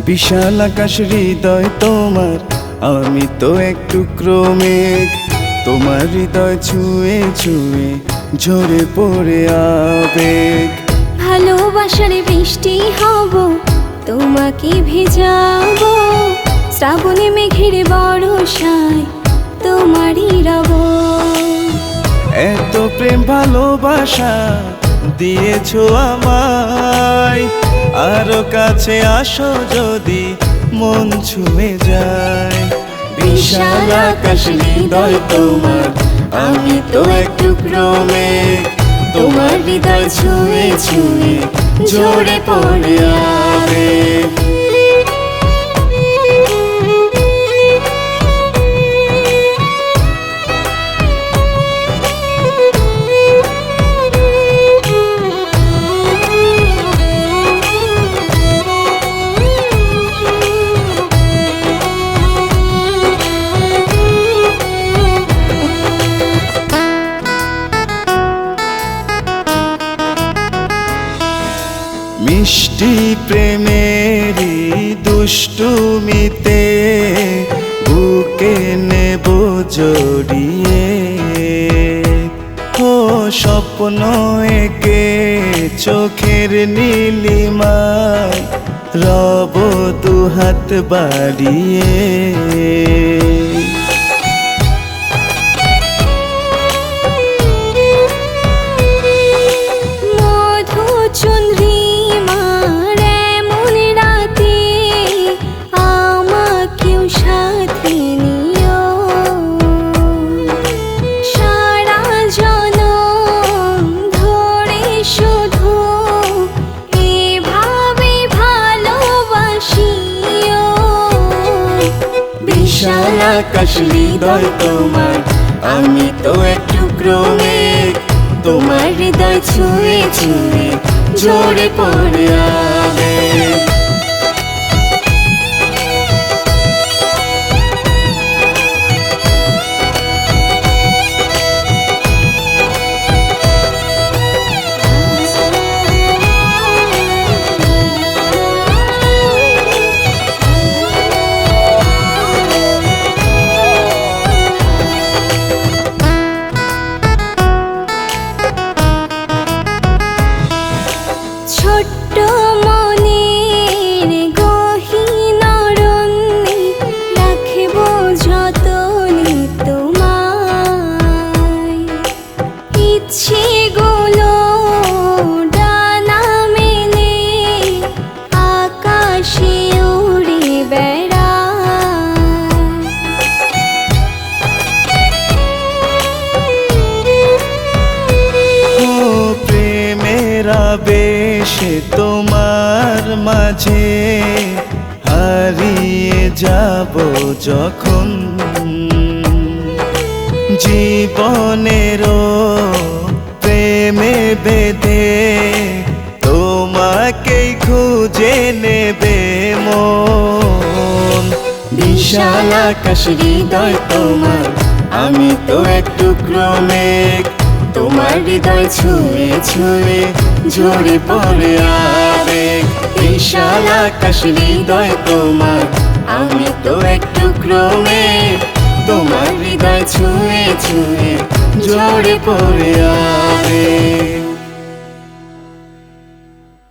বিশাল আকাশ হৃদয় তোমার, আমি তো এক টুকরো মেঘ। তোমার হৃদয় ছুঁয়ে ছুঁয়ে ঝরে পড়ে আবেগ। ভালোবাসার বৃষ্টি হব, তোমাকে ভেজাবো। শ্রাবণে মেঘের বর্ষায় তোমারই রব। এত প্রেম ভালোবাসা দিয়েছো আমায়, আরো কাছে আসো যদি মন ছুঁয়ে যায়। বিশাল আকাশ হৃদয় তোমার, আমি তো এক টুকরো মেঘ। তোমার হৃদয় ছুঁয়ে ছুঁয়ে ঝরে পড়ে আবেগ। মিষ্টি প্রেমেরই দুষ্টুমিতে বুকে নেব জড়িয়ে। ও স্বপ্ন এঁকে চোখের নীলিমায় রব দুহাত বাড়িয়ে। বিশাল আকাশ হৃদয় তোমার, আমি তো এক টুকরো মেঘ। তোমার হৃদয় ছুঁয়ে ছুঁয়ে ঝরে পড়ে আবেগ। ছোট্ট মনের গহীন অরণ্যে রাখব যতনে তোমায়। ইচ্ছেগুলো ডানা মেলে আকাশে উড়ে বেড়ায়। ও প্রেমের আবেশে তোমার মাঝে হারিয়ে যাব যখন। জীবনেরও প্রেমে বেঁধে তোমাকেই খুঁজে নেবে মন। বিশাল আকাশ হৃদয় তোমার, আমি তো এক টুকরো মেঘ। তোমার হৃদয় ছুঁয়ে ছুঁয়ে ঝরে পড়ে আবেগ। বিশাল আকাশ হৃদয় তোমার, আমি তো এক টুকরো মেঘ। তোমার হৃদয় ছুঁয়ে ছুঁয়ে ঝরে পড়ে আবেগ।